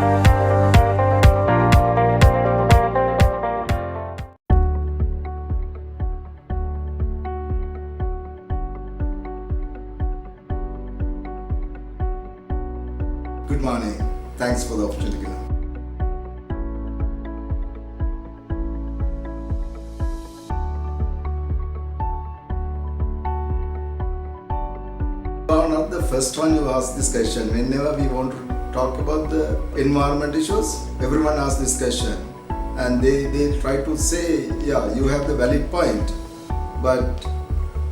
Good morning. Thanks for the opportunity. You are not the first one who asked this question. Whenever we want to talk about the environment issues, everyone asks this question. And they try to say, yeah, you have the valid point, but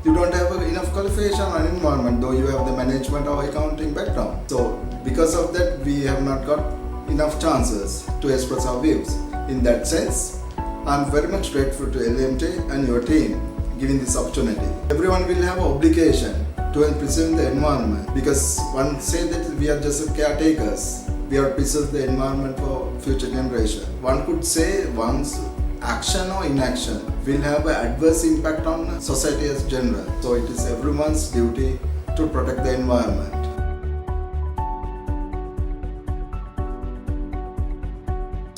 you don't have enough qualification on environment, though you have the management or accounting background. So because of that, we have not got enough chances to express our views. In that sense, I'm very much grateful to LMD and your team giving this opportunity. Everyone will have an obligation to preserve the environment, because one say that we are just caretakers. We are preserve the environment for future generation. One could say one's action or inaction will have an adverse impact on society as general. So it is everyone's duty to protect the environment.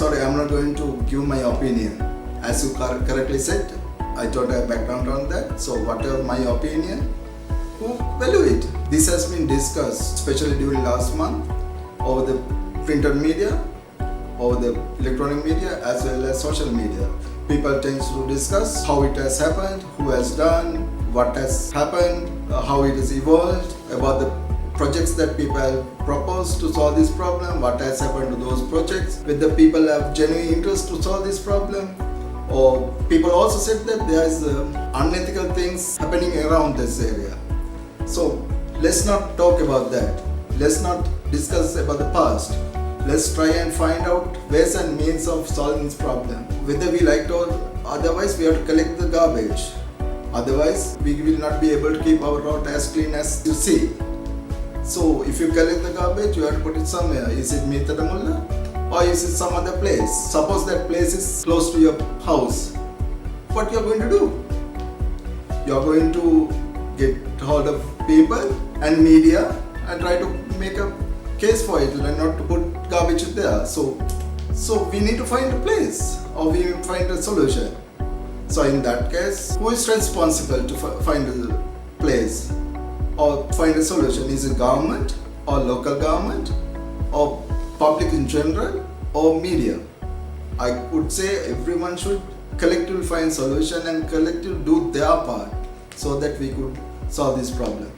Sorry, I'm not going to give my opinion. As you correctly said, I don't have background on that. So whatever my opinion, who value it? This has been discussed, especially during last month, over the printed media, over the electronic media, as well as social media. People tend to discuss how it has happened, who has done, what has happened, how it has evolved, about the projects that people have proposed to solve this problem, what has happened to those projects, whether people have genuine interest to solve this problem, or people also said that there is unethical things happening around this area. So let's not talk about that. Let's not discuss about the past. Let's try and find out ways and means of solving this problem. Whether we like it or otherwise, we have to collect the garbage. Otherwise, we will not be able to keep our road as clean as you see. So if you collect the garbage, you have to put it somewhere. Is it Meethotamulla or is it some other place? Suppose that place is close to your house. What you are going to do? You are going to get hold of people and media and try to make a case for it and not to put garbage there. So we need to find a place, or we find a solution. So in that case, who is responsible to find a place or find a solution? Is it government or local government or public in general or media? I would say everyone should collectively find solution and collectively do their part so that we could solve this problem.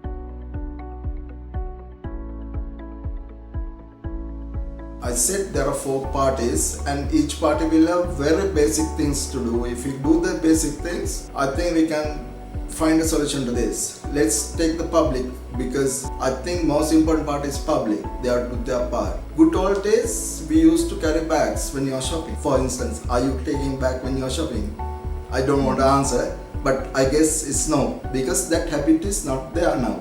I said there are 4 parties and each party will have very basic things to do. If we do the basic things, I think we can find a solution to this. Let's take the public, because I think most important part is public. They are to their part. Good old days, we used to carry bags when you are shopping. For instance, are you taking bag when you are shopping? I don't want to answer, but I guess it's no, because that habit is not there now.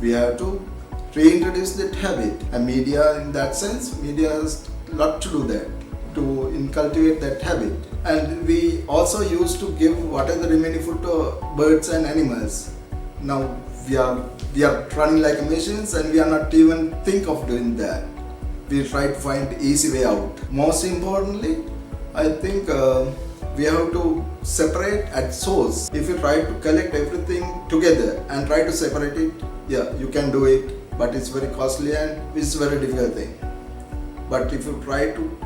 We have to reintroduce that habit, and media in that sense, media has a lot to do that, to cultivate that habit. And we also used to give whatever the remaining food to birds and animals. Now we are running like machines and we are not even think of doing that. We try to find easy way out. Most importantly, I think we have to separate at source. If you try to collect everything together and try to separate it, yeah, you can do it, but it's very costly and it's a very difficult thing. But if you try to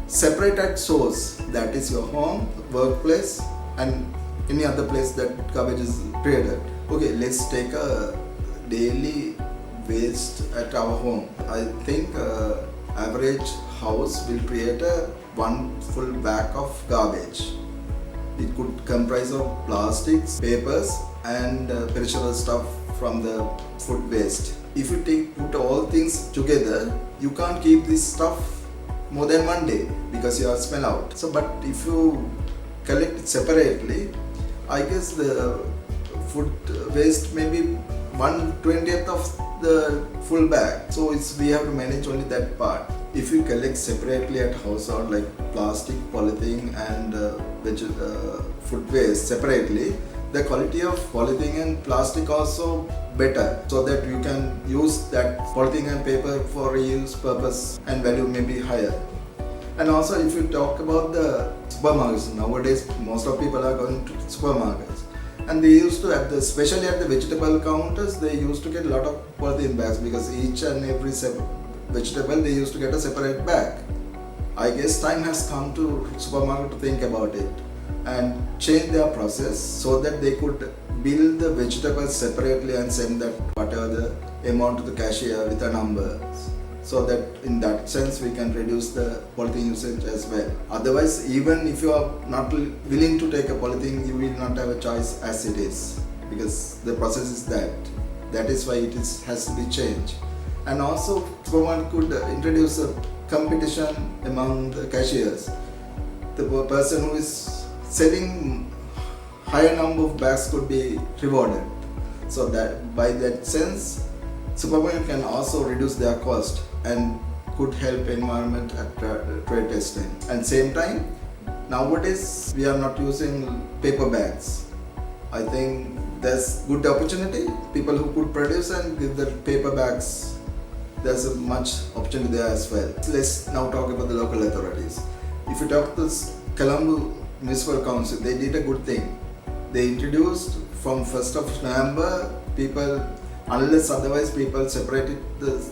separate at source, that is your home, workplace, and any other place that garbage is created. Okay, let's take a daily waste at our home. I think average house will create one full bag of garbage. It could comprise of plastics, papers, and perishable stuff from the food waste. If you put all things together, you can't keep this stuff more than 1 day because you are smell out. So, but if you collect it separately, I guess the food waste may be 1/20th of the full bag. So we have to manage only that part. If you collect separately at household, like plastic, polythene, and food waste separately, the quality of polythene and plastic also better, so that you can use that polythene and paper for reuse purpose and value may be higher. And also if you talk about the supermarkets, nowadays most of people are going to supermarkets, and they used to especially at the vegetable counters, they used to get a lot of polythene bags, because each and every vegetable they used to get a separate bag. I guess time has come to supermarket to think about it and change their process so that they could bill the vegetables separately and send that whatever the amount to the cashier with a number, so that in that sense we can reduce the polythene usage as well. Otherwise, even if you are not willing to take a polythene, you will not have a choice as it is, because the process is that. That is why has to be changed. And also government could introduce a competition among the cashiers. The person who is selling higher number of bags could be rewarded. So that by that sense, supermarket can also reduce their cost and could help environment at trade testing. And same time, nowadays we are not using paper bags. I think there's good opportunity. People who could produce and give the paper bags, there's a much opportunity there as well. Let's now talk about the local authorities. If you talk to the Colombo Municipal Council, they did a good thing. They introduced from 1st of November, people, unless otherwise people separated the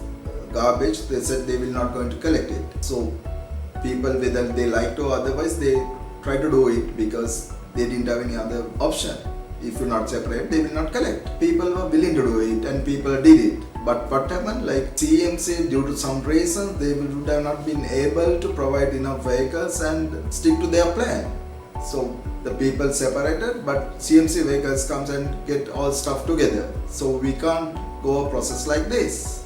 garbage, they said they will not going to collect it. So people, whether they like to or otherwise, they try to do it because they didn't have any other option. If you not separate, they will not collect. People were willing to do it and people did it. But what happened, like CMC, due to some reason, they would have not been able to provide enough vehicles and stick to their plan. So the people separated, but CMC vehicles comes and get all stuff together. So we can't go a process like this,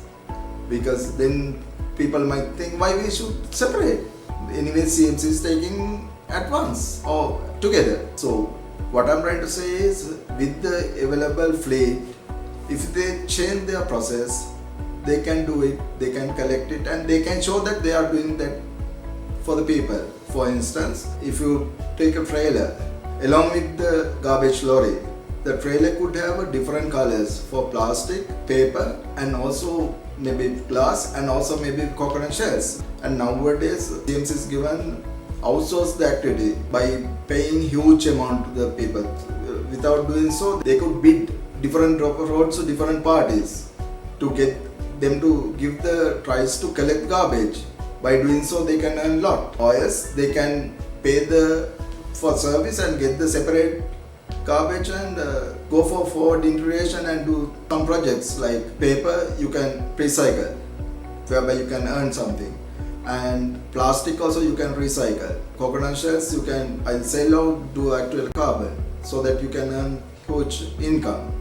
because then people might think why we should separate. Anyway, CMC is taking at once or together. So what I'm trying to say is, with the available fleet, if they change their process, they can do it, they can collect it, and they can show that they are doing that for the people. For instance, if you take a trailer along with the garbage lorry, the trailer could have different colors for plastic, paper, and also maybe glass, and also maybe coconut shells. And nowadays, CMC is given outsource the activity by paying huge amount to the people. Without doing so, they could bid different roads to different parties to get them to give the tries to collect garbage. By doing so, they can earn a lot. Or else they can pay for service and get the separate garbage and go for forward integration and do some projects like paper you can recycle, whereby you can earn something. And plastic also you can recycle. Coconut shells you can sell or do actual carbon, so that you can earn huge income.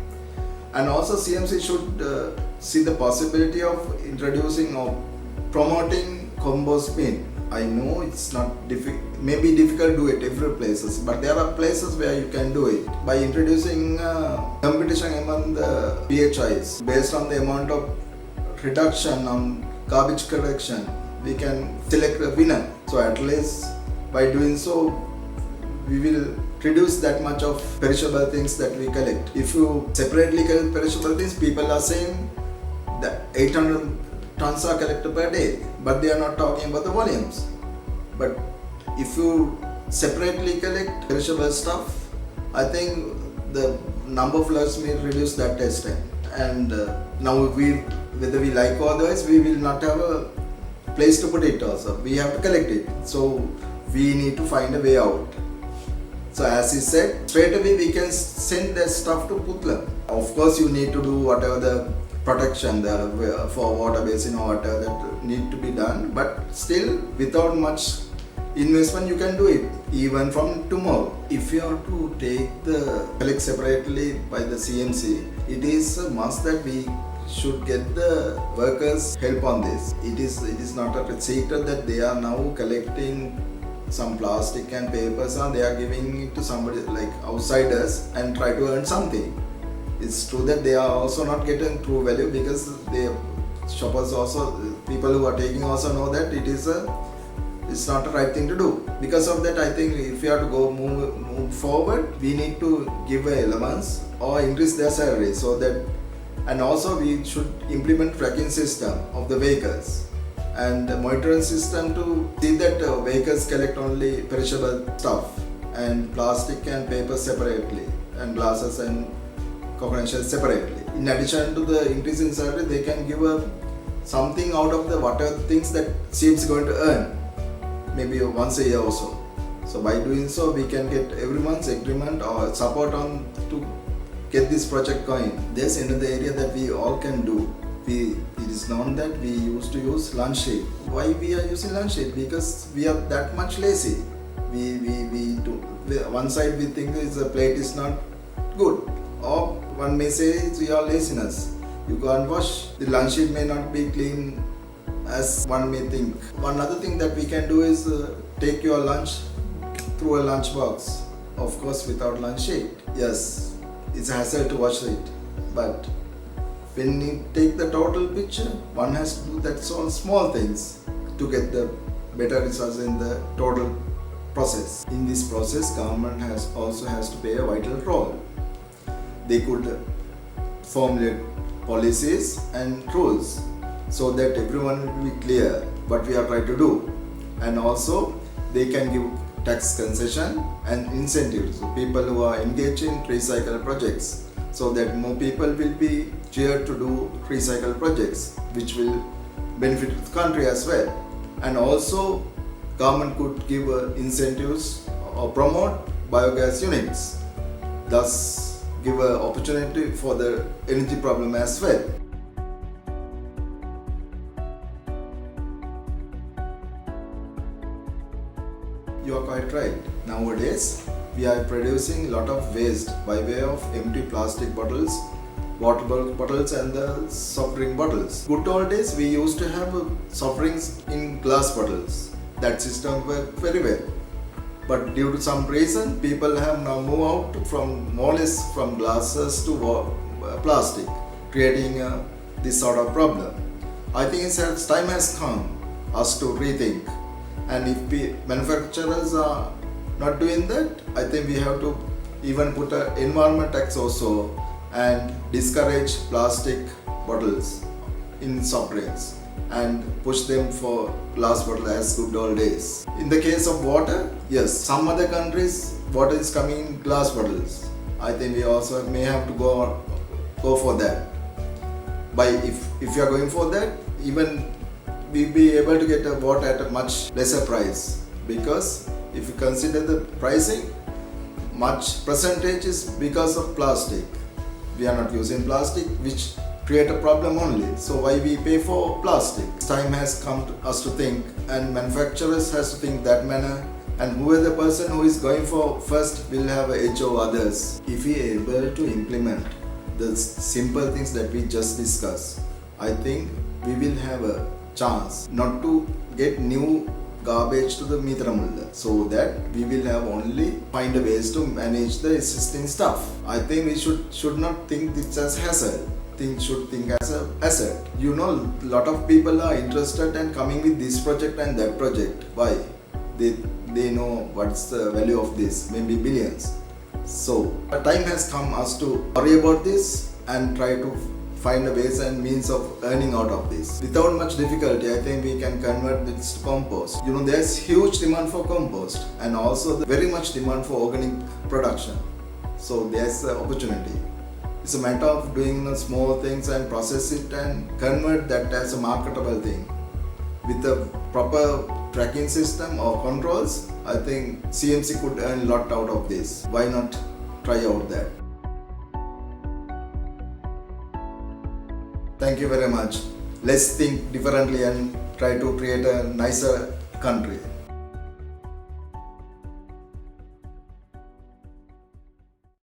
And also CMC should see the possibility of introducing or promoting compost bin. I know it's not maybe difficult to do it every places, but there are places where you can do it by introducing competition among the PHIs based on the amount of reduction on garbage collection. We can select a winner. So at least by doing so, we will reduce that much of perishable things that we collect. If you separately collect perishable things, people are saying that 800 tons are collected per day, but they are not talking about the volumes. But if you separately collect perishable stuff, I think the number of loads may reduce that extent. And now whether we like or otherwise, we will not have a place to put it also. We have to collect it. So we need to find a way out. So as he said, straight away we can send that stuff to Putla. Of course, you need to do whatever the protection for water basin or whatever that need to be done. But still, without much investment, you can do it even from tomorrow. If you have to take the collect separately by the CMC, it is a must that we should get the workers help on this. It is not a secret that they are now collecting some plastic and papers and they are giving it to somebody like outsiders and try to earn something. It's true that they are also not getting true value, because the shoppers also, people who are taking also know that it is a it's not the right thing to do. Because of that, I think if we have to go move forward, we need to give allowance or increase their salary, so that, and also we should implement tracking system of the vehicles and the monitoring system to see that vehicles collect only perishable stuff and plastic and paper separately and glasses and coconut shells separately. In addition to the increase in salary, they can give something out of the whatever things that CMC going to earn, maybe once a year or so. So by doing so, we can get everyone's agreement or support on to get this project going. There's another area that we all can do. It is known that we used to use lunch sheet. Why we are using lunch sheet? Because we are that much lazy. We do. One side we think is the plate is not good, or one may say it's your laziness. You can't wash. The lunch sheet may not be clean as one may think. One other thing that we can do is take your lunch through a lunch box. Of course, without lunch sheet. Yes, it's a hassle to wash it, but when you take the total picture, one has to do that small things to get the better results in the total process. In this process, government also has to play a vital role. They could formulate policies and rules so that everyone will be clear what we are trying to do, and also they can give tax concession and incentives to people who are engaged in recycle projects, so that more people will be cheered to do recycle projects, which will benefit the country as well. And also government could give incentives or promote biogas units, thus give an opportunity for the energy problem as well. You are quite right. Nowadays, we are producing a lot of waste by way of empty plastic bottles, water bottles and the soft drink bottles. Good old days, we used to have soft drinks in glass bottles. That system worked very well. But due to some reason, people have now moved out from more or less from glasses to plastic, creating this sort of problem. I think time has come us to rethink. And if manufacturers are not doing that, I think we have to even put an environment tax also and discourage plastic bottles in soft drinks and push them for glass bottle as good old days. In the case of water, yes, some other countries water is coming in glass bottles. I think we also may have to go for that. If you are going for that, even we'll be able to get a water at a much lesser price, because if you consider the pricing, much percentage is because of plastic. We are not using plastic, which create a problem only. So why we pay for plastic? Time has come to us to think, and manufacturers has to think that manner, and whoever the person who is going for first will have an edge over others. If we are able to implement the simple things that we just discussed, I think we will have a chance not to get new garbage to the Meethotamulla, so that we will have only find a ways to manage the existing stuff. I think we should not think this as hassle. Should think as an asset. You know, a lot of people are interested and coming with this project and that project. Why? They know what's the value of this, maybe billions. So the time has come us to worry about this and try to find a ways and means of earning out of this. Without much difficulty, I think we can convert this to compost. You know, there's huge demand for compost and also very much demand for organic production. So there's the opportunity. It's a matter of doing small things and process it and convert that as a marketable thing. With a proper tracking system or controls, I think CMC could earn a lot out of this. Why not try out that? Thank you very much. Let's think differently and try to create a nicer country.